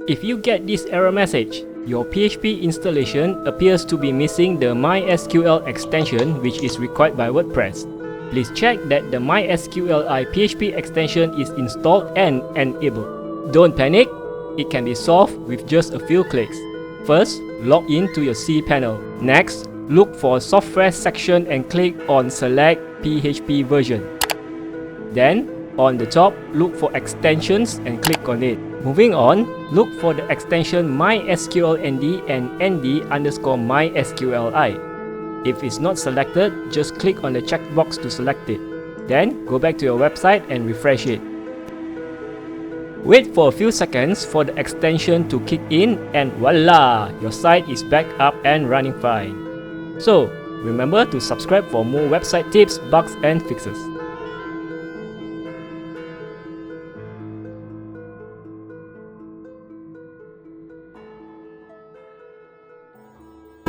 If you get this error message, your PHP installation appears to be missing the MySQL extension which is required by WordPress. Please check that the MySQLi PHP extension is installed and enabled. Don't panic, it can be solved with just a few clicks. First, log in to your cPanel. Next, look for Software section and click on Select PHP version. Then, on the top, look for Extensions and click on it. Moving on, look for the extension MySQLND and ND_MySQLi. If it's not selected, just click on the checkbox to select it. Then, go back to your website and refresh it. Wait for a few seconds for the extension to kick in and voila! Your site is back up and running fine. So, remember to subscribe for more website tips, bugs and fixes.